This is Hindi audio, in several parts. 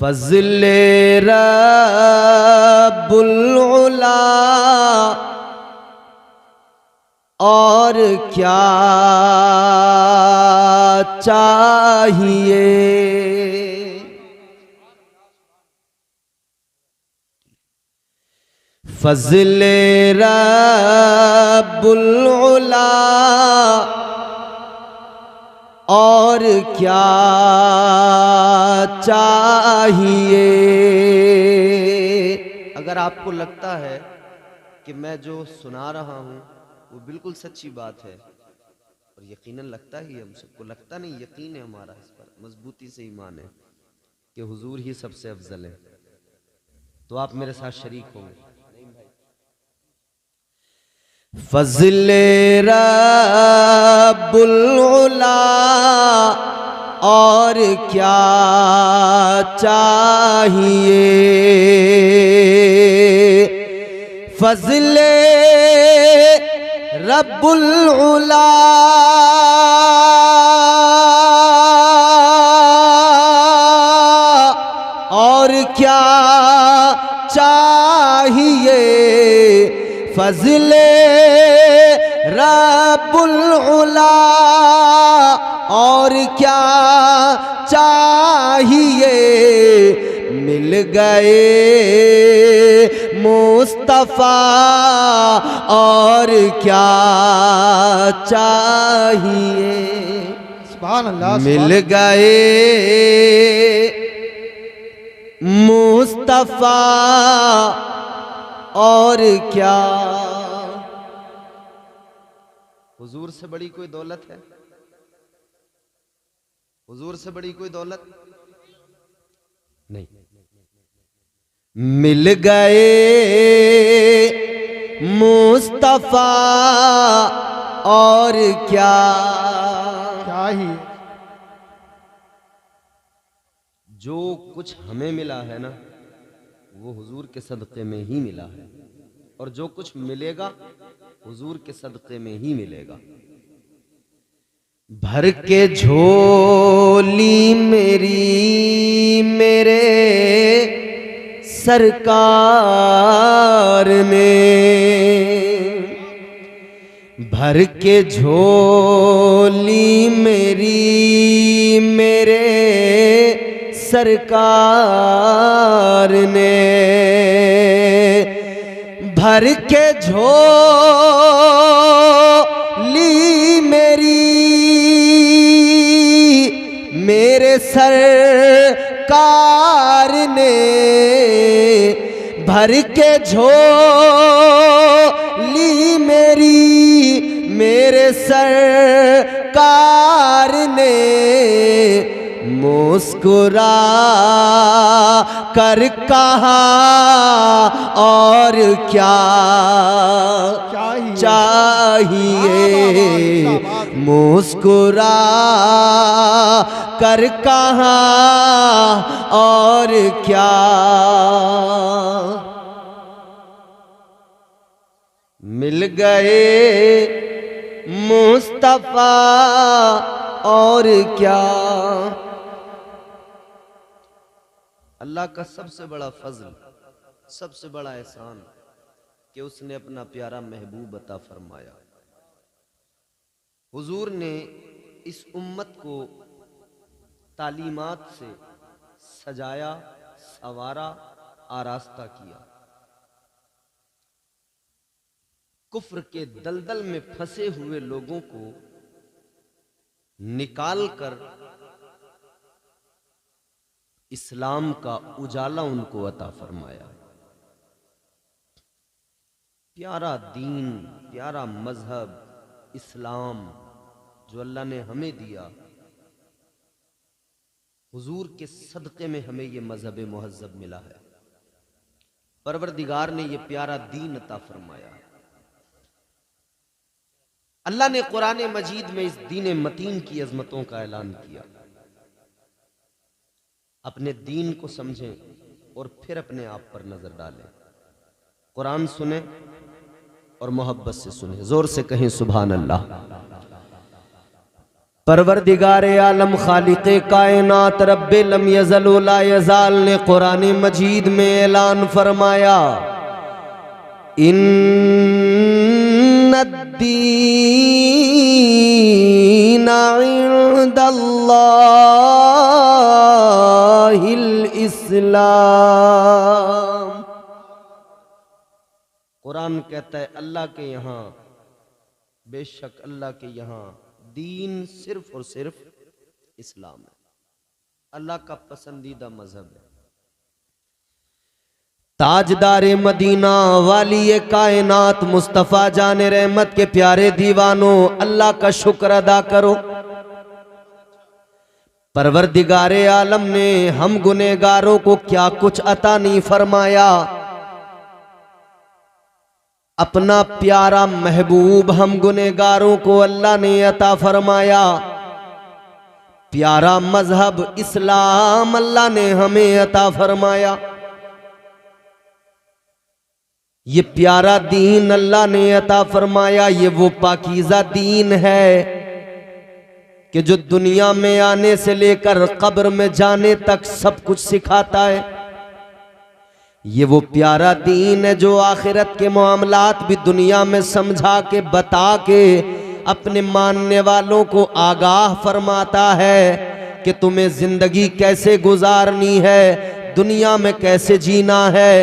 फज़ले रब्बुल उला और क्या चाहिए। फज़ले रब्बुल उला और क्या चाहिए। अगर आपको लगता है कि मैं जो सुना रहा हूं वो बिल्कुल सच्ची बात है, और यकीनन लगता ही, हम सबको लगता नहीं, यकीन है हमारा, इस पर मजबूती से ईमान है कि हुजूर ही सबसे अफजल है, तो आप मेरे साथ शरीक होंगे। फज़ले रब्बुल उला और क्या चाहिए। फज़ले रब्बुल उला और क्या चाहिए। फज़ले रब्बुल उला और क्या चाहिए। मिल गए मुस्तफ़ा और क्या चाहिए। सुभान अल्लाह। मिल गए मुस्तफ़ा और क्या। हुजूर से बड़ी कोई दौलत है? हुजूर से बड़ी कोई दौलत नहीं। मिल गए मुस्तफ़ा और क्या चाहिए। जो कुछ हमें मिला है ना, वो हुजूर के सदक़े में ही मिला है, और जो कुछ मिलेगा हुजूर के सदक़े में ही मिलेगा। भर के झोली मेरी मेरे सरकार ने, भर के झोली मेरी मेरे सरकार ने, भर के झोली मेरी मेरे सरकार ने, भर के झोली मेरी मेरे सरकार ने, मुस्कुरा कर कहा और क्या चाहिए। मुस्कुरा कर कहा और क्या। मिल गए मुस्तफ़ा और क्या। अल्लाह का सबसे बड़ा फजल, सबसे बड़ा एहसान कि उसने अपना प्यारा महबूब अता फरमाया। हुजूर ने इस उम्मत को तालीमात से सजाया, संवारा, आरास्ता किया। कुफ्र के दलदल में फंसे हुए लोगों को निकाल कर इस्लाम का उजाला उनको अता फरमाया। प्यारा दीन, प्यारा मजहब इस्लाम जो अल्लाह ने हमें दिया, हुजूर के सदक़े में हमें ये मजहब मुहज्जब मिला है। परवरदिगार ने ये प्यारा दीन अता फरमाया। अल्लाह ने कुरान मजीद में इस दीन मतीन की अजमतों का ऐलान किया। अपने दीन को समझें और फिर अपने आप पर नजर डालें। कुरान सुने और मोहब्बत से सुने, जोर से कहें सुभान अल्लाह। परवरदिगार आलम खालिक़े कायनात रब्बे लम यज़ल व ला यज़ाल ने कुरान मजीद में ऐलान फरमाया, इन्नद्दीना इंदल्लाहिल इस्लाम। कुरान कहता है अल्लाह के यहाँ, बेशक अल्लाह के यहाँ दीन सिर्फ और सिर्फ इस्लाम है, अल्लाह का पसंदीदा मजहब है। ताजदार मदीना वाली कायनात मुस्तफ़ा जाने रहमत के प्यारे दीवानों, अल्लाह का शुक्र अदा करो। परवरदिगारे आलम ने हम गुनेगारों को क्या कुछ अता नहीं फरमाया। अपना प्यारा महबूब हम गुनेगारों को अल्लाह ने अता फरमाया। प्यारा मजहब इस्लाम अल्लाह ने हमें अता फरमाया। ये प्यारा दीन अल्लाह ने अता फरमाया। ये वो पाकीज़ा दीन है कि जो दुनिया में आने से लेकर कब्र में जाने तक सब कुछ सिखाता है। ये वो प्यारा दीन है जो आखिरत के मामलात भी दुनिया में समझा के बता के अपने मानने वालों को आगाह फरमाता है कि तुम्हें जिंदगी कैसे गुजारनी है, दुनिया में कैसे जीना है,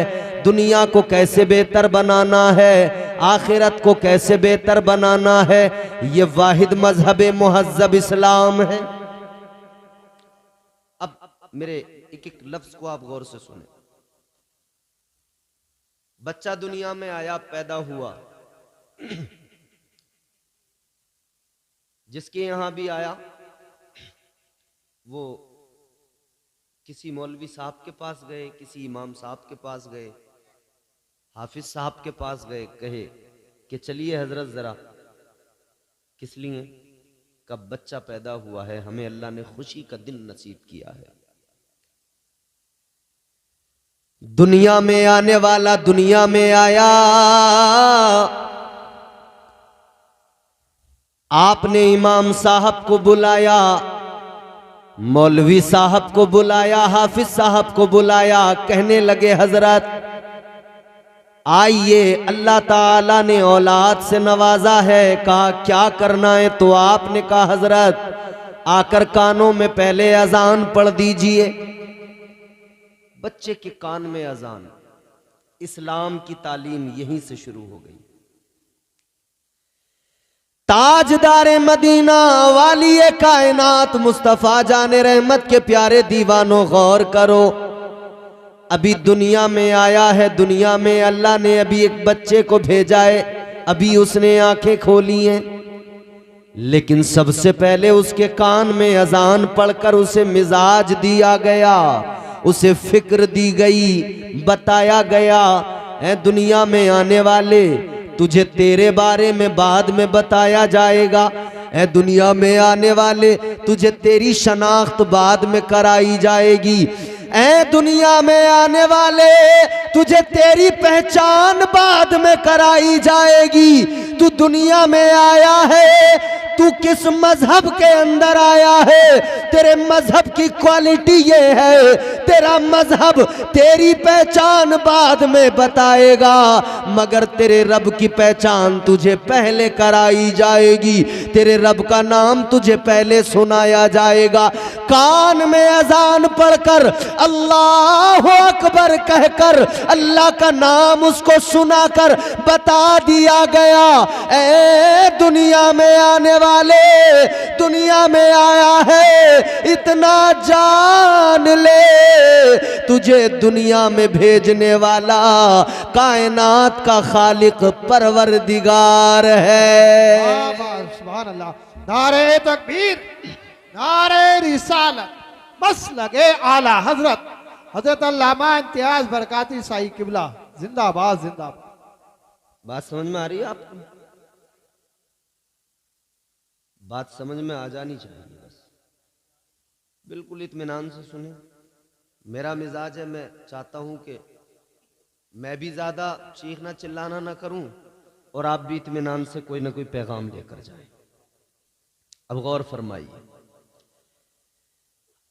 दुनिया को कैसे बेहतर बनाना है, आखिरत को कैसे बेहतर बनाना है। ये वाहिद मजहब मुहज्जब इस्लाम है। अब मेरे एक एक लफ्ज को आप गौर से सुने। बच्चा दुनिया में आया, पैदा हुआ, जिसके यहां भी आया वो किसी मौलवी साहब के पास गए, किसी इमाम साहब के पास गए, हाफिज साहब के पास गए, कहे कि चलिए हजरत जरा, किस लिए? कब बच्चा पैदा हुआ है, हमें अल्लाह ने खुशी का दिन नसीब किया है। दुनिया में आने वाला दुनिया में आया, आपने इमाम साहब को बुलाया, मौलवी साहब को बुलाया, हाफिज साहब को बुलाया, कहने लगे हजरत आइए, अल्लाह ताला ने औलाद से नवाजा है। कहा क्या करना है? तो आपने कहा हजरत आकर कानों में पहले अजान पढ़ दीजिए। बच्चे के कान में अजान, इस्लाम की तालीम यहीं से शुरू हो गई। ताजदारे मदीना वाली कायनात मुस्तफ़ा जाने रहमत के प्यारे दीवानों, गौर करो। अभी दुनिया में आया है, दुनिया में अल्लाह ने अभी एक बच्चे को भेजा है, अभी उसने आंखें खोली हैं, लेकिन सबसे पहले उसके कान में अजान पढ़कर उसे मिजाज दिया गया, उसे फिक्र दी गई, बताया गया है दुनिया में आने वाले तुझे तेरे बारे में बाद में बताया जाएगा। ऐ दुनिया में आने वाले तुझे तेरी शनाख्त बाद में कराई जाएगी। ऐ दुनिया में आने वाले तुझे तेरी पहचान बाद में कराई जाएगी। तू दुनिया में आया है, तू किस मजहब के अंदर आया है, तेरे मजहब की क्वालिटी ये है, तेरा मजहब तेरी पहचान बाद में बताएगा, मगर तेरे रब की पहचान तुझे पहले कराई जाएगी, तेरे रब का नाम तुझे पहले सुनाया जाएगा। कान में अजान पढ़कर अल्लाह अकबर कहकर अल्लाह का नाम उसको सुनाकर बता दिया गया, ऐ दुनिया में आने वाले, दुनिया में आया है, इतना जान ले तुझे दुनिया में भेजने वाला कायनात का खालिक परवरदिगार है। सुभान अल्लाह। नारे तकबीर, नारे रिसालत, बस लगे आला हजरत हजरत अल्लामा इम्तियाज बरकाती साई किबला जिंदाबाद जिंदाबाद। बात समझ में आ रही है आपको? बात समझ में आ जानी चाहिए, बस बिल्कुल इत्मीनान से सुने। मेरा मिजाज है, मैं चाहता हूं कि मैं भी ज्यादा चीखना चिल्लाना ना करूं और आप भी इत्मीनान से कोई ना कोई पैगाम लेकर जाएं। अब गौर फरमाइए,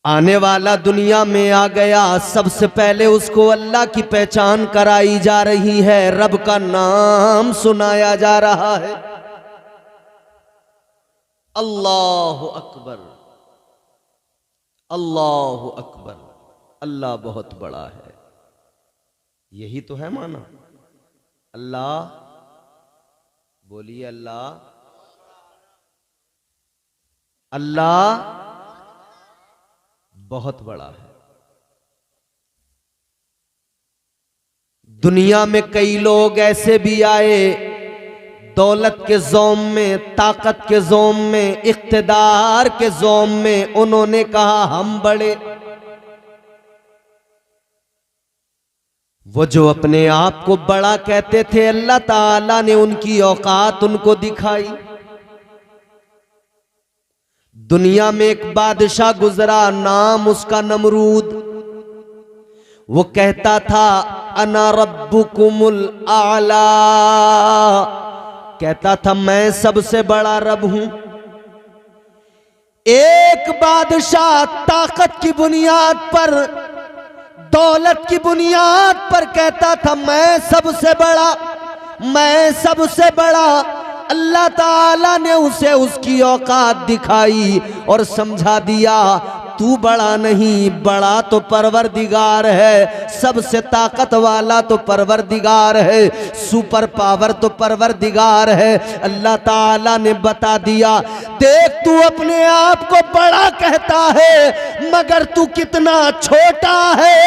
आने वाला दुनिया में आ गया, सबसे पहले उसको अल्लाह की पहचान कराई जा रही है, रब का नाम सुनाया जा रहा है। अल्लाह अकबर, अल्लाह अकबर, अल्लाह बहुत बड़ा है। यही तो है माना। अल्लाह, बोलिए अल्लाह, अल्लाह बहुत बड़ा है। दुनिया में कई लोग ऐसे भी आए, दौलत के ज़ोम में, ताकत के ज़ोम में, इख्तिदार के ज़ोम में उन्होंने कहा हम बड़े। वो जो अपने आप को बड़ा कहते थे, अल्लाह ताला ने उनकी औकात उनको दिखाई। दुनिया में एक बादशाह गुजरा, नाम उसका नमरूद। वो कहता था अना रब्बुकुमुल आला, कहता था मैं सबसे बड़ा रब हूं। एक बादशाह ताकत की बुनियाद पर, दौलत की बुनियाद पर कहता था मैं सबसे बड़ा, मैं सबसे बड़ा। अल्लाह ताला ने उसे उसकी औकात दिखाई और समझा दिया तू बड़ा नहीं, बड़ा तो परवरदिगार है, सबसे ताकत वाला तो परवरदिगार है, सुपर पावर तो परवरदिगार है। अल्लाह ताला ने बता दिया देख तू अपने आप को बड़ा कहता है मगर तू कितना छोटा है।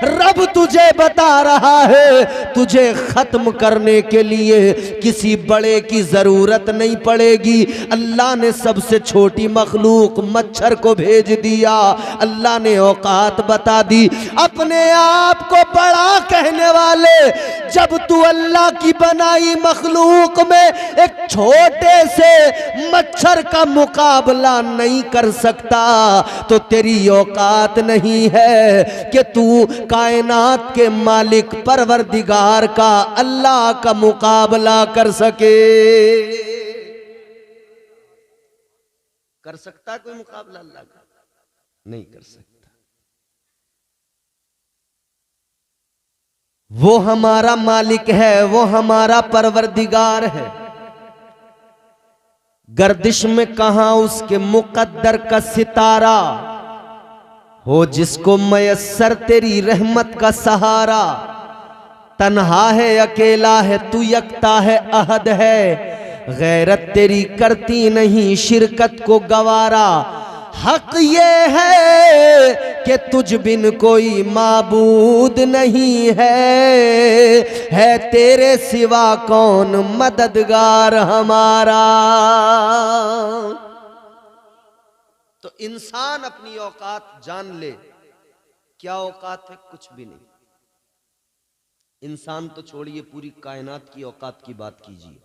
रब तुझे बता रहा है तुझे खत्म करने के लिए किसी बड़े की जरूरत नहीं पड़ेगी। अल्लाह ने सबसे छोटी मखलूक मच्छर को भेज दिया, अल्लाह ने औकात बता दी। अपने आप को बड़ा कहने वाले, जब तू अल्लाह की बनाई मखलूक में एक छोटे से मच्छर का मुकाबला नहीं कर सकता तो तेरी औकात नहीं है कि तू कायनात के मालिक परवरदिगार का, अल्लाह का मुकाबला कर सके। कर सकता कोई मुकाबला अल्लाह का? नहीं कर सकता। वो हमारा मालिक है, वो हमारा परवरदिगार है। गर्दिश में कहां उसके मुकद्दर का सितारा हो, जिसको मयस्सर तेरी रहमत का सहारा। तन्हा है अकेला है तू, यकता है अहद है, गैरत तेरी करती नहीं शिरकत को गवारा। हक ये है कि तुझ बिन कोई माबूद नहीं है तेरे सिवा कौन मददगार हमारा। तो इंसान अपनी औकात जान ले, क्या औकात है? कुछ भी नहीं। इंसान तो छोड़िए, पूरी कायनात की औकात की बात कीजिए।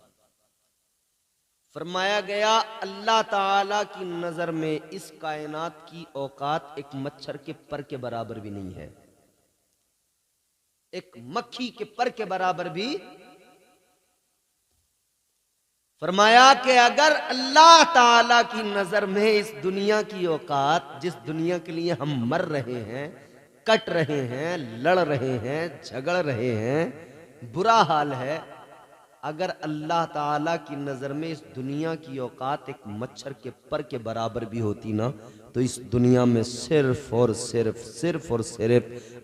फरमाया गया अल्लाह ताला की नजर में इस कायनात की औकात एक मच्छर के पर के बराबर भी नहीं है, एक मक्खी के पर के बराबर भी। फरमाया कि अगर अल्लाह ताला की नजर में इस दुनिया की औकात, जिस दुनिया के लिए हम मर रहे हैं, कट रहे हैं, लड़ रहे हैं, झगड़ रहे हैं, बुरा हाल है, अगर अल्लाह ताला की नजर में इस दुनिया की औकात एक मच्छर के पर के बराबर भी होती ना, तो इस दुनिया में सिर्फ और सिर्फ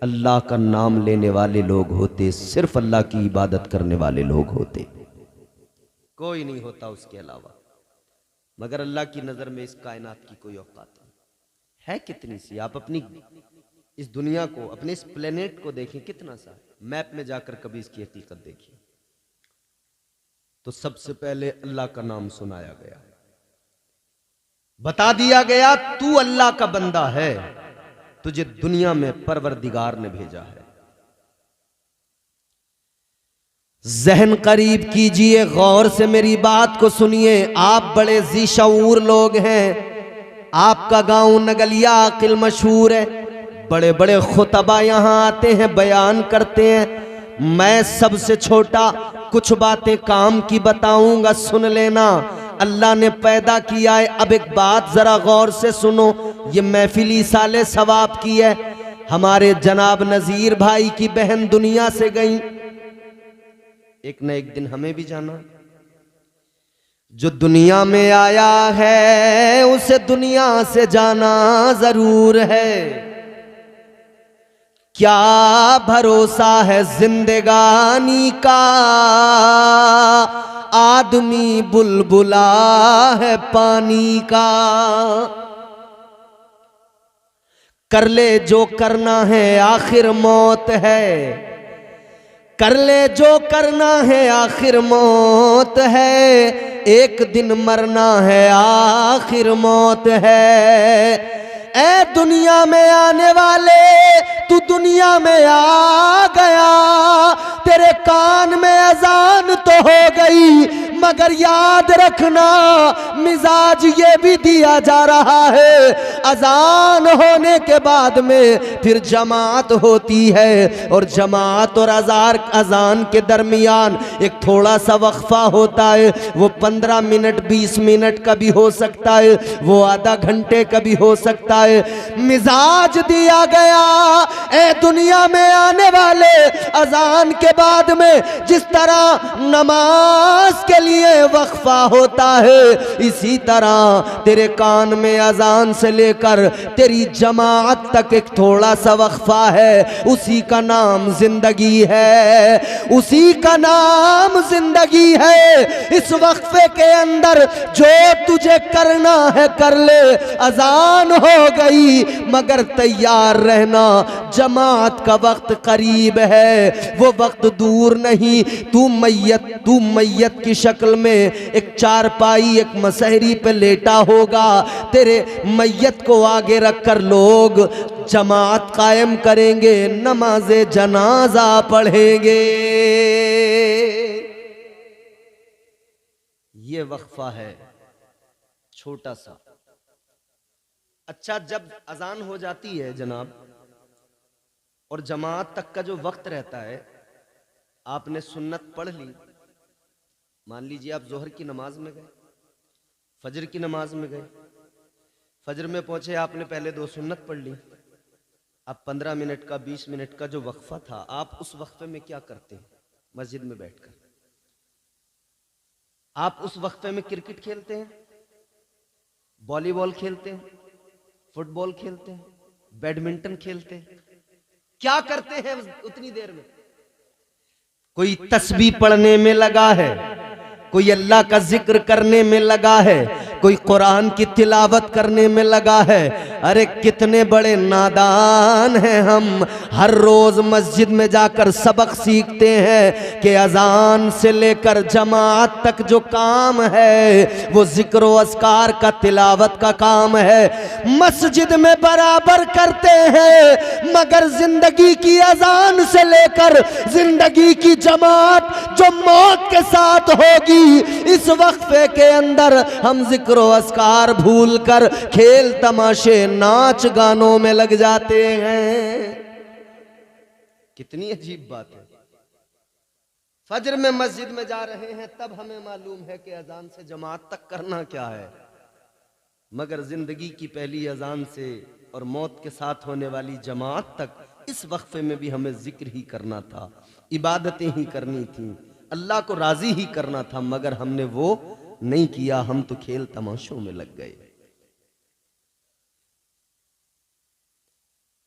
अल्लाह का नाम लेने वाले लोग होते, सिर्फ अल्लाह की इबादत करने वाले लोग होते, कोई नहीं होता उसके अलावा। मगर अल्लाह की नजर में इस कायनात की कोई औकात नहीं है। कितनी सी, आप अपनी इस दुनिया को, अपने इस प्लेनेट को देखें, कितना सा मैप में जाकर कभी इसकी हकीकत देखिए। तो सबसे पहले अल्लाह का नाम सुनाया गया, बता दिया गया तू अल्लाह का बंदा है, तुझे दुनिया में परवरदिगार ने भेजा है। जहन करीब कीजिए, गौर से मेरी बात को सुनिए। आप बड़े ज़ी-शऊर लोग हैं, आपका गांव नगलिया अकिल मशहूर है, बड़े बड़े खुतबा यहां आते हैं, बयान करते हैं। मैं सबसे छोटा, कुछ बातें काम की बताऊंगा, सुन लेना। अल्लाह ने पैदा किया है। अब एक बात जरा गौर से सुनो, ये महफिली साले सवाब की है। हमारे जनाब नजीर भाई की बहन दुनिया से गई, एक न एक दिन हमें भी जाना। जो दुनिया में आया है उसे दुनिया से जाना जरूर है। क्या भरोसा है जिंदगानी का, आदमी बुलबुला है पानी का। कर ले जो करना है आखिर मौत है, कर ले जो करना है आखिर मौत है। एक दिन मरना है आखिर मौत है। ऐ दुनिया में आने वाले तू दुनिया में आ गया, तेरे कान में अजान तो हो गई, मगर याद रखना मिजाज ये भी दिया जा रहा है। अजान होने के बाद में फिर जमात होती है, और जमात और अजान के दरमियान एक थोड़ा सा वक्फा होता है। वो 15 मिनट 20 मिनट का भी हो सकता है, वो आधा घंटे का भी हो सकता है। मिजाज दिया गया ए दुनिया में आने वाले, अजान के बाद में जिस तरह नमाज के लिए वक्फा होता है, इसी तरह तेरे कान में अजान से लेकर तेरी जमात तक एक थोड़ा सा वक्फा है। उसी का नाम जिंदगी है, उसी का नाम जिंदगी है। इस वक्फे के अंदर जो तुझे करना है कर ले। अजान हो गई मगर तैयार रहना, जमात का वक्त करीब है, वो वक्त दूर नहीं। तू मैयत की शक्ल में एक चारपाई एक मसहरी पे लेटा होगा। तेरे मैयत को आगे रखकर लोग जमात कायम करेंगे, नमाजे जनाजा पढ़ेंगे। ये वक्फा है छोटा सा। अच्छा, जब अजान हो जाती है जनाब और जमात तक का जो वक्त रहता है, आपने सुन्नत पढ़ ली। मान लीजिए आप जोहर की नमाज में गए, फजर की नमाज में गए, फजर में पहुंचे, आपने पहले 2 सुन्नत पढ़ ली। अब 15 मिनट का 20 मिनट का जो वक्फा था, आप उस वक्फे में क्या करते हैं? मस्जिद में बैठकर आप उस वक्फे में क्रिकेट खेलते हैं, वॉलीबॉल खेलते हैं, फुटबॉल खेलते हैं, बैडमिंटन खेलते हैं। क्या करते हैं उतनी देर में? कोई तस्बीह पढ़ने में लगा है, कोई अल्लाह का जिक्र करने में लगा है, कोई कुरान की तिलावत करने में लगा है। अरे कितने बड़े नादान हैं हम। हर रोज मस्जिद में जाकर सबक सीखते हैं कि अजान से लेकर जमात तक जो काम है वो जिक्र व अस्कार का, तिलावत का काम है। मस्जिद में बराबर करते हैं, मगर जिंदगी की अजान से लेकर जिंदगी की जमात जो मौत के साथ होगी, इस वक्फे के अंदर हम जिक्र व अस्कार भूल कर खेल तमाशे नाच गानों में लग जाते हैं। कितनी अजीब बात है। फजर में मस्जिद में जा रहे हैं, तब हमें मालूम है कि अजान से जमात तक करना क्या है, मगर जिंदगी की पहली अजान से और मौत के साथ होने वाली जमात तक इस वक्फे में भी हमें जिक्र ही करना था, इबादतें ही करनी थी, अल्लाह को राजी ही करना था, मगर हमने वो नहीं किया। हम तो खेल तमाशों में लग गए।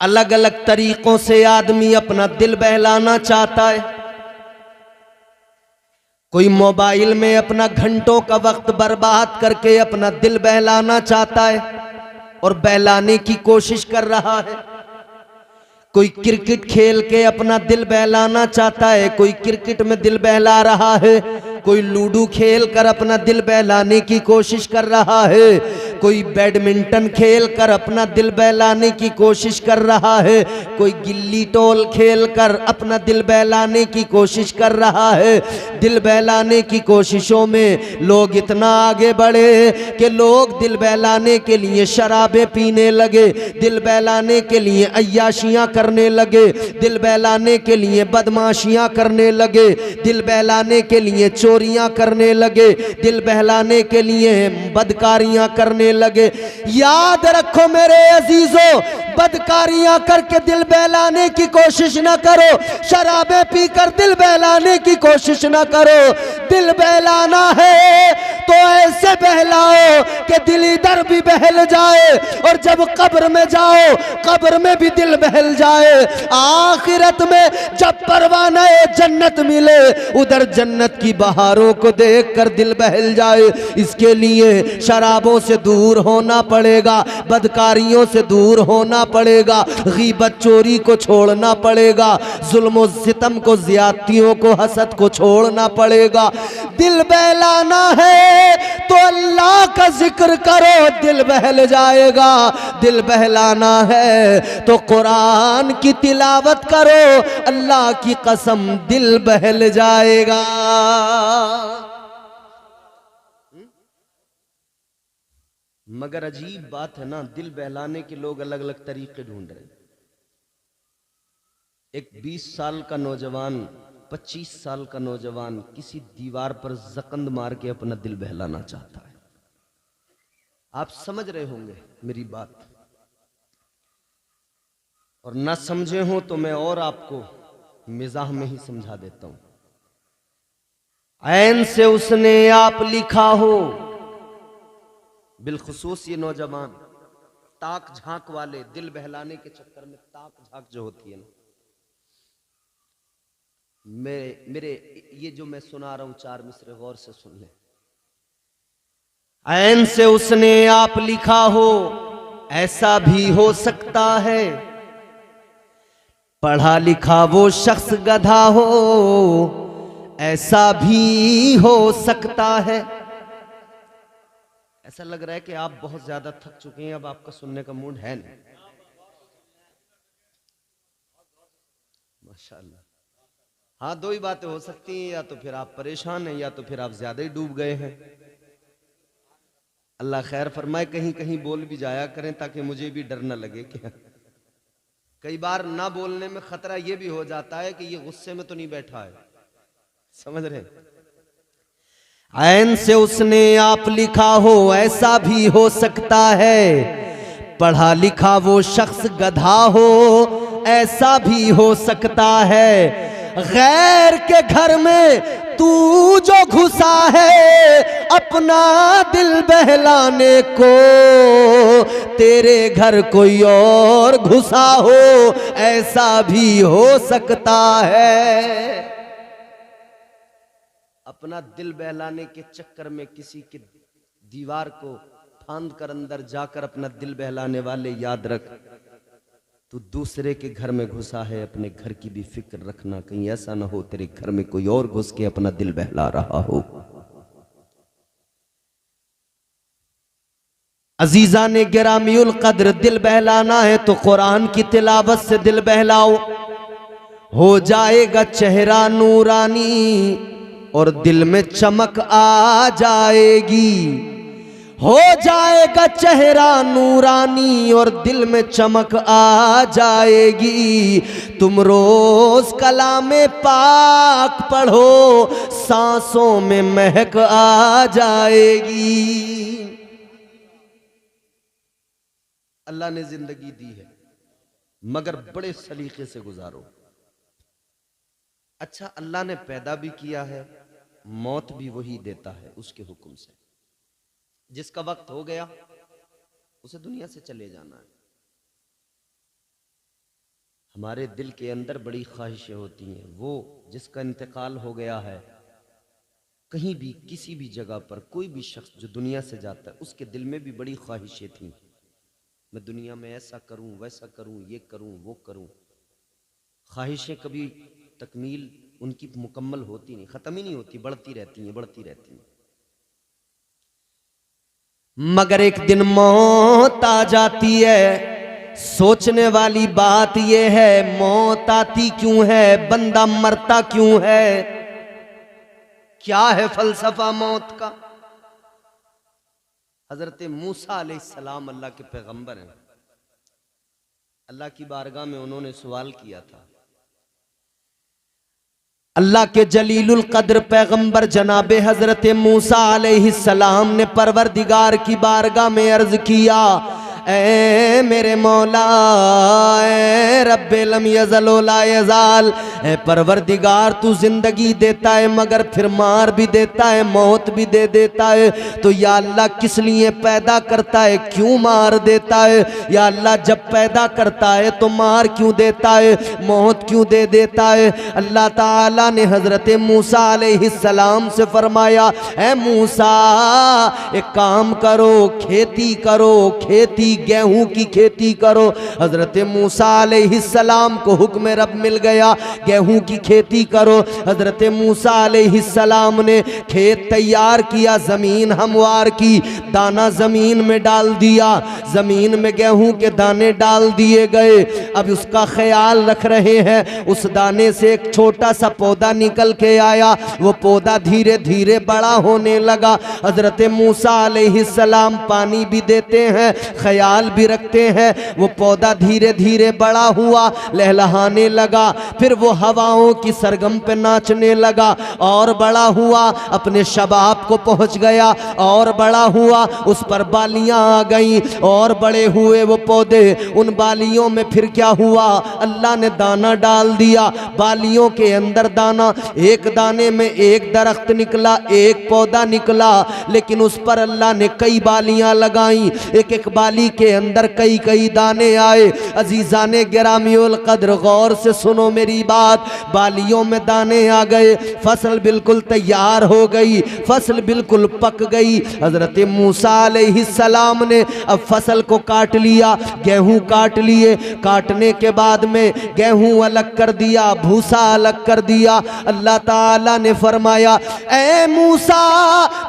अलग अलग तरीकों से आदमी अपना दिल बहलाना चाहता है। कोई मोबाइल में अपना घंटों का वक्त बर्बाद करके अपना दिल बहलाना चाहता है और बहलाने की कोशिश कर रहा है। कोई क्रिकेट खेल के अपना दिल बहलाना चाहता है, कोई क्रिकेट में दिल बहला रहा है, कोई लूडो खेल कर अपना दिल बहलाने की कोशिश कर रहा है, कोई बैडमिंटन खेल कर अपना दिल बहलाने की कोशिश कर रहा है, कोई गिल्ली टोल खेल कर अपना दिल बहलाने की कोशिश कर रहा है। दिल बहलाने की कोशिशों में लोग इतना आगे बढ़े कि लोग दिल बहलाने के लिए शराबें पीने लगे, दिल बहलाने के लिए अय्याशियां करने लगे, दिल बहलाने के लिए बदमाशियां करने लगे, दिल बहलाने के लिए चोरियां करने लगे, दिल बहलाने के लिए बदकारियां करने लगे। याद रखो मेरे अजीजों, बदकारियां करके दिल बहलाने की कोशिश ना करो, शराबें पीकर दिल बहलाने की कोशिश ना करो। दिल बहलाना है तो ऐसे बहलाओ कि दिल इधर भी बहल जाए और जब कब्र में जाओ कब्र में भी दिल बहल जाए। आखिरत में जब परवाना जन्नत मिले उधर जन्नत की बहारों को देखकर दिल बहल जाए। इसके लिए शराबों से दूर होना पड़ेगा, बदकारियों से दूर होना पड़ेगा, गीबत चोरी को छोड़ना पड़ेगा, जुल्म सितम को, ज्यादतियों को, हसद को छोड़ना पड़ेगा। दिल बहलाना है तो अल्लाह का जिक्र करो, दिल बहल जाएगा। दिल बहलाना है तो कुरान की तिलावत करो, अल्लाह की कसम दिल बहल जाएगा। मगर अजीब बात है ना, दिल बहलाने के लोग अलग अलग तरीके ढूंढ रहे हैं। एक 20 साल का नौजवान, 25 साल का नौजवान किसी दीवार पर जकंद मार के अपना दिल बहलाना चाहता है। आप समझ रहे होंगे मेरी बात, और ना समझे हो तो मैं और आपको मिजाह में ही समझा देता हूं। ऐन से उसने आप लिखा हो, बिलखुसूस ये नौजवान ताक झांक वाले, दिल बहलाने के चक्कर में ताक झांक जो होती है ना, मेरे ये जो मैं सुना रहा हूं 4 मिसरे गौर से सुन ले। ऐन से उसने आप लिखा हो, ऐसा भी हो सकता है पढ़ा लिखा वो शख्स गधा हो, ऐसा भी हो सकता है। ऐसा लग रहा है कि आप बहुत ज्यादा थक चुके हैं, अब आपका सुनने का मूड है नहीं। माशाल्लाह। हाँ, 2 ही बातें हो सकती हैं, या तो फिर आप परेशान हैं या तो फिर आप ज्यादा ही डूब गए हैं। अल्लाह खैर फरमाए, कहीं कहीं बोल भी जाया करें ताकि मुझे भी डर न लगे कि कई बार ना बोलने में खतरा यह भी हो जाता है कि ये गुस्से में तो नहीं बैठा है, समझ रहे। ऐन से उसने आप लिखा हो, ऐसा भी हो सकता है पढ़ा लिखा वो शख्स गधा हो, ऐसा भी हो सकता है। गैर के घर में तू जो घुसा है अपना दिल बहलाने को, तेरे घर कोई और घुसा हो, ऐसा भी हो सकता है। अपना दिल बहलाने के चक्कर में किसी की दीवार को फांद कर अंदर जाकर अपना दिल बहलाने वाले, याद रख तू दूसरे के घर में घुसा है, अपने घर की भी फिक्र रखना, कहीं ऐसा ना हो तेरे घर में कोई और घुस के अपना दिल बहला रहा हो। अजीजा ने गिरामीउल कद्र, दिल बहलाना है तो कुरान की तिलावत से दिल बहलाओ, हो जाएगा चेहरा नूरानी और दिल में चमक आ जाएगी। हो जाएगा चेहरा नूरानी और दिल में चमक आ जाएगी। तुम रोज कलामे पाक पढ़ो, सांसों में महक आ जाएगी। अल्लाह ने जिंदगी दी है मगर बड़े सलीके से गुजारो। अच्छा, अल्लाह ने पैदा भी किया है, मौत भी वही देता है उसके हुक्म से। जिसका वक्त हो गया उसे दुनिया से चले जाना है। हमारे दिल के अंदर बड़ी ख्वाहिशें होती हैं, वो जिसका इंतकाल हो गया है, कहीं भी किसी भी जगह पर कोई भी शख्स जो दुनिया से जाता है उसके दिल में भी बड़ी ख्वाहिशें थी, मैं दुनिया में ऐसा करूं, वैसा करूं, ये करूं, वो करूं। ख्वाहिशें कभी तकमील उनकी मुकम्मल होती नहीं, ख़त्म ही नहीं होती, बढ़ती रहती हैं, बढ़ती रहती हैं। मगर एक दिन मौत आ जाती है। सोचने वाली बात यह है, मौत आती क्यों है, बंदा मरता क्यों है, क्या है फलसफा मौत का। हजरत मूसा अलैहिस्सलाम अल्लाह के पैगंबर हैं। अल्लाह की बारगाह में उन्होंने सवाल किया था। अल्लाह के जलीलुल कद्र पैगंबर जनाबे हजरत मूसा अलैहिस्सलाम ने परवरदिगार की बारगाह में अर्ज किया, ऐ मेरे मौला, ऐ रब्बे लम यज़ल व ला यज़ाल, ऐ परवरदिगार तू जिंदगी देता है मगर फिर मार भी देता है, मौत भी दे देता है, तो या अल्लाह किस लिए पैदा करता है, क्यों मार देता है। या अल्लाह जब पैदा करता है तो मार क्यों देता है, मौत क्यों दे देता है। अल्लाह ताला ने हजरत मूसा अलैहिस्सलाम से फरमाया, ऐ मूसा एक काम करो, खेती करो, खेती गेहूं की खेती करो। हजरत मूसा अलैहिस्सलाम को हुक्म रब मिल गया, गेहूं की खेती करो। हजरत मूसा अलैहिस्सलाम ने खेत तैयार किया, जमीन हमवार की, दाना जमीन में डाल दिया, जमीन में गेहूं के दाने डाल दिए गए। अब उसका ख्याल रख रहे हैं, उस दाने से एक छोटा सा पौधा निकल के आया, वो पौधा धीरे धीरे बड़ा होने लगा। हजरत मूसा अलैहिस्सलाम पानी भी देते हैं, ख्याल भी रखते हैं, वो पौधा धीरे धीरे बड़ा हुआ, लहलहाने लगा, फिर वो हवाओं की सरगम पे नाचने लगा, और बड़ा हुआ, अपने शबाब को पहुंच गया, और बड़ा हुआ, उस पर बालियां आ गईं, और बड़े हुए वो पौधे। उन बालियों में फिर क्या हुआ, अल्लाह ने दाना डाल दिया, बालियों के अंदर दाना, एक दाने में एक दरख्त निकला, एक पौधा निकला, लेकिन उस पर अल्लाह ने कई बालियां लगाई, एक एक बाली के अंदर कई कई दाने आए। अजीजाने गिरामियुल कद्र गौर से सुनो मेरी बात, बालियों में दाने आ गए, फसल बिल्कुल तैयार हो गई, फसल बिल्कुल पक गई। हजरत मूसा अलैहिस्सलाम ने अब फसल को काट लिया, गेहूं काट लिए, काटने के बाद में गेहूं अलग कर दिया, भूसा अलग कर दिया। अल्लाह ताला ने फरमाया, ऐ मूसा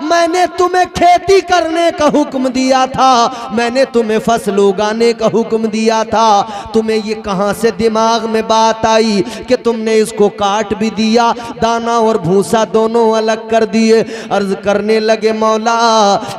मैंने तुम्हें खेती करने का हुक्म दिया था, मैंने तुम्हें फसल उगाने का हुक्म दिया था, तुम्हें ये कहां से दिमाग में बात आई कि तुमने इसको काट भी दिया, दाना और भूसा दोनों अलग कर दिए। अर्ज करने लगे, मौला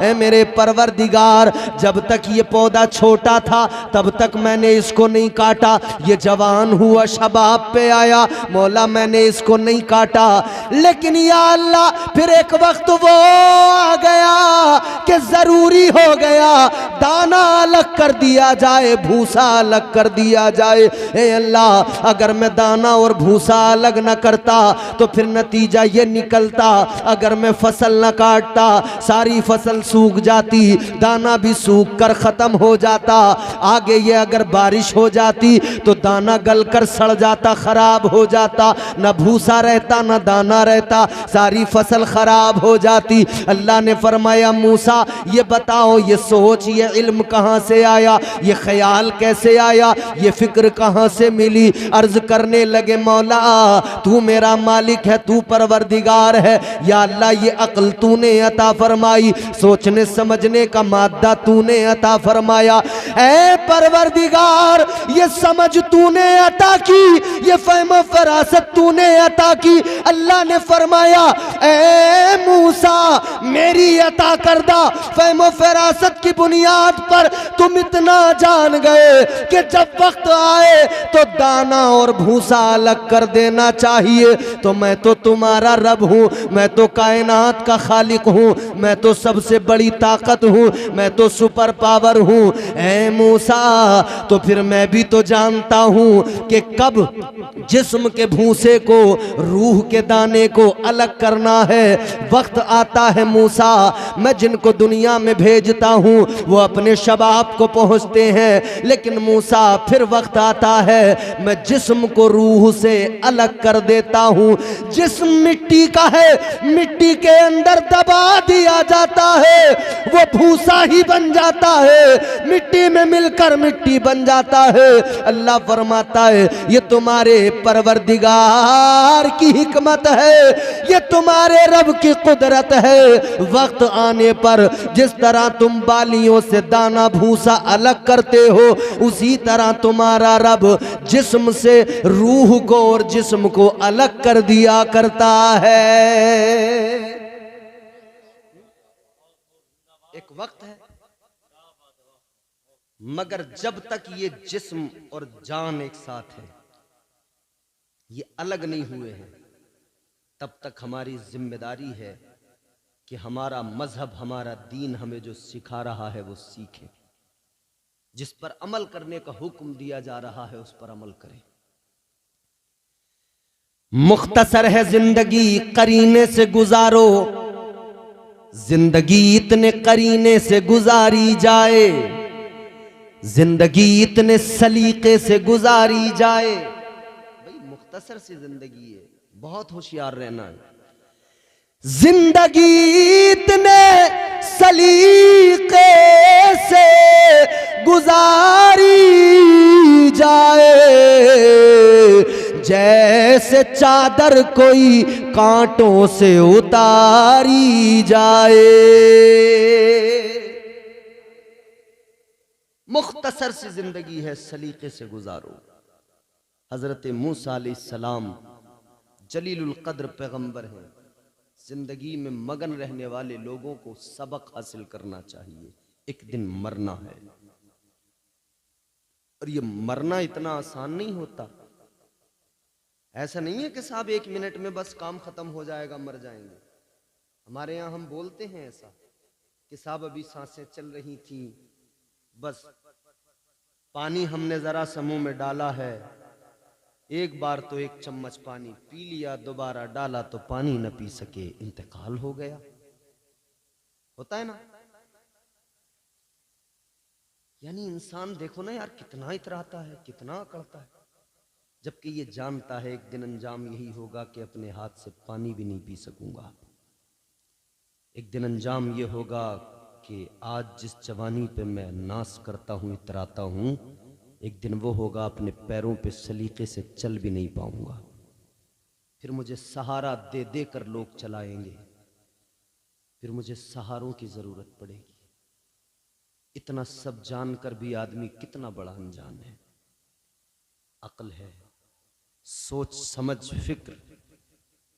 ऐ मेरे परवरदिगार, जब तक ये पौधा छोटा था तब तक मैंने इसको नहीं काटा, ये जवान हुआ, शबाब पे आया, मौला मैंने इसको नहीं काटा, लेकिन या अल्लाह फिर एक वक्त वो आ गया कि जरूरी हो गया दाना अलग कर दिया जाए, भूसा अलग कर दिया जाए। ए अल्लाह अगर मैं दाना और भूसा अलग न करता तो फिर नतीजा ये निकलता, अगर मैं फसल न काटता सारी फसल सूख जाती, दाना भी सूख कर खत्म हो जाता, आगे ये अगर बारिश हो जाती तो दाना गल कर सड़ जाता, खराब हो जाता, न भूसा रहता न दाना रहता, सारी फसल खराब हो जाती। अल्लाह ने फरमाया, मूसा ये बताओ, ये सोच, ये इल्म कहां से आया, ये ख्याल कैसे आया, ये फिक्र कहां से मिली। अर्ज करने लगे, मौला तू मेरा मालिक है, तू परवरदिगार है, या अल्लाह ये अक्ल तूने अता फरमाई, सोचने समझने का मादा तूने अता फरमाया। ऐ परवरदिगार ये समझ तूने अता की, ये फहम फरासत तूने अता की। अल्लाह ने फरमाया, ऐ मूसा मेरी अता करदा फहम फरासत की बुनियाद पर तुम इतना जान गए कि जब वक्त आए तो दाना और भूसा अलग कर देना चाहिए, तो मैं तो तुम्हारा रब हूँ, मैं तो कायनात का खालिक हूँ, मैं तो सबसे बड़ी ताकत हूँ, मैं तो सुपर पावर हूँ। ऐ मूसा तो फिर मैं भी तो जानता हूँ कि कब जिस्म के भूसे को, रूह के दाने को अलग करना है। वक्त आता है मूसा, मैं जिनको दुनिया में भेजता हूँ वो अपने शबाब को पहुँचते हैं, लेकिन मूसा फिर वक्त आता है मैं जिस्म को रूह से अलग कर देता हूँ। जिस्म मिट्टी का है, मिट्टी के अंदर दबा दिया जाता है, वो भूसा ही बन जाता है, मिट्टी में मिलकर मिट्टी बन जाता है। अल्लाह फरमाता है, ये तुम्हारे परवरदिगार की हिकमत है, ये तुम्हारे रब की कुदरत है। वक्त आने पर जिस तरह तुम बालियों से दाना भूसा अलग करते हो, उसी तरह तुम्हारा रब जिस्म से रूह को और जिस्म को अलग कर दिया करता है। एक वक्त है, मगर जब तक ये जिस्म और जान एक साथ है, ये अलग नहीं हुए हैं, तब तक हमारी जिम्मेदारी है कि हमारा मजहब, हमारा दीन हमें जो सिखा रहा है वो सीखें। जिस पर अमल करने का हुक्म दिया जा रहा है उस पर अमल करें। मुख्तसर है जिंदगी, करीने से गुजारो, जिंदगी इतने करीने से गुजारी जाए, जिंदगी इतने सलीके से गुजारी जाए। भाई मुख्तसर सी जिंदगी है, बहुत होशियार रहना है। जिंदगी इतने सलीके से गुजारी जाए, जैसे चादर कोई कांटों से उतारी जाए। मुख्तसर सी जिंदगी है, सलीके से गुजारो। हजरत मूसा अलैहिस्सलाम जलीलुल कद्र पैगंबर हैं। जिंदगी में मगन रहने वाले लोगों को सबक हासिल करना चाहिए। एक दिन मरना है, और ये मरना इतना आसान नहीं होता। ऐसा नहीं है कि साहब 1 मिनट में बस काम खत्म हो जाएगा, मर जाएंगे। हमारे यहां हम बोलते हैं ऐसा कि साहब अभी सांसें चल रही थी, बस पानी हमने जरा सा मुंह में डाला है, एक बार तो 1 चम्मच पानी पी लिया, दोबारा डाला तो पानी न पी सके, इंतकाल हो गया। होता है ना? यानी इंसान देखो ना यार, कितना इतराता है, कितना अकड़ता है, जबकि ये जानता है एक दिन अंजाम यही होगा कि अपने हाथ से पानी भी नहीं पी सकूंगा। एक दिन अंजाम ये होगा कि आज जिस जवानी पे मैं नाश करता हूं, इतराता हूं, एक दिन वो होगा अपने पैरों पे सलीके से चल भी नहीं पाऊंगा। फिर मुझे सहारा दे दे कर लोग चलाएंगे, फिर मुझे सहारों की जरूरत पड़ेगी। इतना सब जानकर भी आदमी कितना बड़ा अनजान है। अक्ल है, सोच समझ फिक्र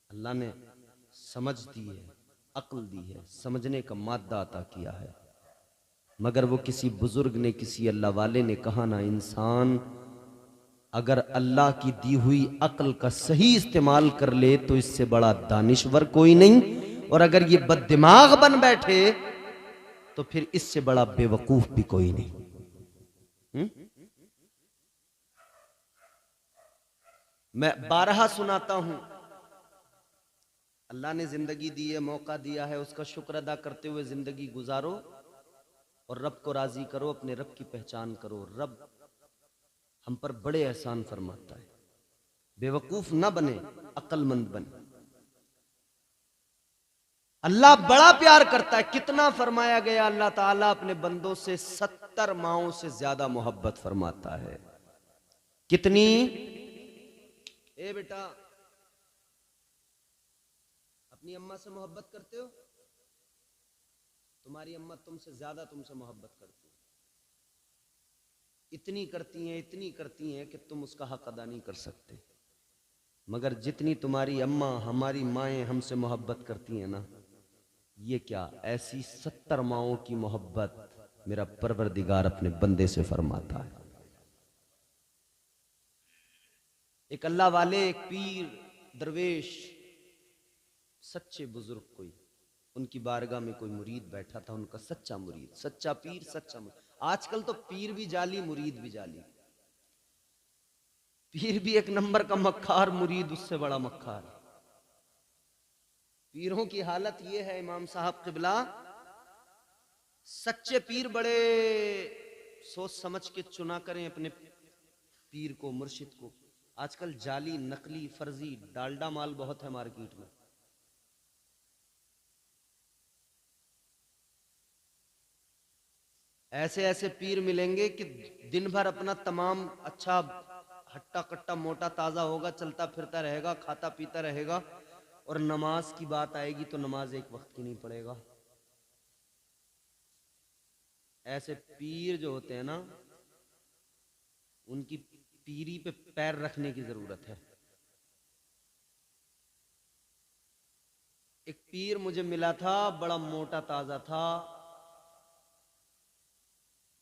अल्लाह ने समझ दी है, अक्ल दी है, समझने का मादा अता किया है। मगर वो किसी बुजुर्ग ने, किसी अल्लाह वाले ने कहा ना, इंसान अगर अल्लाह की दी हुई अक्ल का सही इस्तेमाल कर ले तो इससे बड़ा दानिश्वर कोई नहीं, और अगर ये बददिमाग बन बैठे तो फिर इससे बड़ा बेवकूफ भी कोई नहीं। मैं बारहा सुनाता हूं, अल्लाह ने जिंदगी दी है, मौका दिया है, उसका शुक्र अदा करते हुए जिंदगी गुजारो और रब को राजी करो, अपने रब की पहचान करो। रब हम पर बड़े एहसान फरमाता है। बेवकूफ ना बने, अक्लमंद बने। अल्लाह बड़ा प्यार करता है। कितना फरमाया गया, अल्लाह ताला अपने बंदों से 70 माओं से ज्यादा मोहब्बत फरमाता है। कितनी? ए बेटा, अपनी अम्मा से मोहब्बत करते हो? तुम्हारी अम्मा तुमसे ज्यादा तुमसे मोहब्बत करती है। इतनी करती हैं कि तुम उसका हक अदा नहीं कर सकते। मगर जितनी तुम्हारी अम्मा, हमारी माएँ हमसे मोहब्बत करती हैं ना, ये क्या, ऐसी 70 माओं की मोहब्बत मेरा परवरदिगार अपने बंदे से फरमाता है। एक अल्लाह वाले, एक पीर दरवेश, सच्चे बुजुर्ग, कोई उनकी बारगाह में कोई मुरीद बैठा था, उनका सच्चा मुरीद, सच्चा पीर, सच्चा मुरीद। आजकल तो पीर भी जाली, मुरीद भी जाली। पीर भी एक नंबर का मक्खार, मुरीद उससे बड़ा मक्खार। पीरों की हालत यह है, इमाम साहब क़िबला, सच्चे पीर बड़े सोच समझ के चुना करें अपने पीर को, मुर्शिद को। आजकल जाली, नकली, फर्जी, डालडा माल बहुत है मार्केट में। ऐसे ऐसे पीर मिलेंगे कि दिन भर अपना तमाम अच्छा हट्टा कट्टा मोटा ताजा होगा, चलता फिरता रहेगा, खाता पीता रहेगा, और नमाज की बात आएगी तो नमाज एक वक्त की नहीं पड़ेगा। ऐसे पीर जो होते हैं ना, उनकी पीरी पे पैर रखने की जरूरत है। एक पीर मुझे मिला था, बड़ा मोटा ताजा था,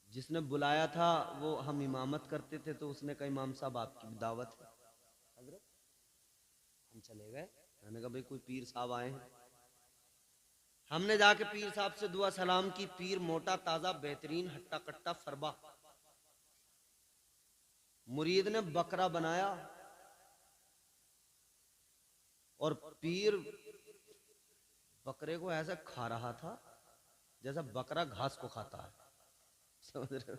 जिसने बुलाया था वो हम इमामत करते थे, तो उसने कहा इमाम साहब आपकी दावत है हजरत। हम चले गए, मैंने कहा भाई कोई पीर साहब आए हैं। हमने जाके पीर साहब से दुआ सलाम की। पीर मोटा ताजा बेहतरीन हट्टा कट्टा फरबा। मुरीद ने बकरा बनाया और पीर बकरे को ऐसा खा रहा था जैसा बकरा घास को खाता है, समझ रहे हो?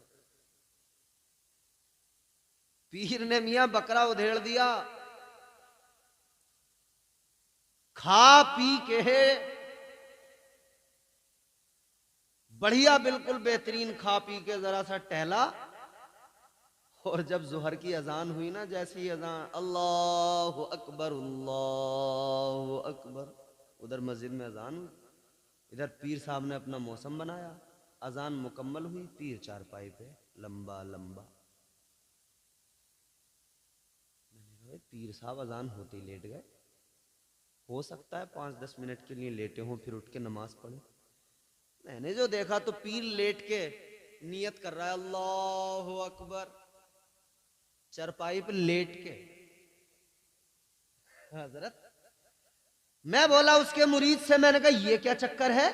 पीर ने मियां बकरा उधेड़ दिया, खा पी के बढ़िया बिल्कुल बेहतरीन खा पी के जरा सा टहला, और जब जुहर की अजान हुई ना, जैसी अजान अल्लाह अकबर अल्लाह अकबर, उधर मस्जिद में अजान हुई, इधर पीर साहब ने अपना मौसम बनाया। अजान मुकम्मल हुई, पीर चारपाई पे लंबा लंबा। पीर साहब अजान होते ही लेट गए। हो सकता है 5-10 मिनट के लिए लेटे हों, फिर उठ के नमाज पढ़े। मैंने जो देखा तो पीर लेट के नियत कर रहा है अल्लाह अकबर, चरपाई पे लेट के। हजरत मैं बोला उसके मुरीद से, मैंने कहा ये क्या चक्कर है?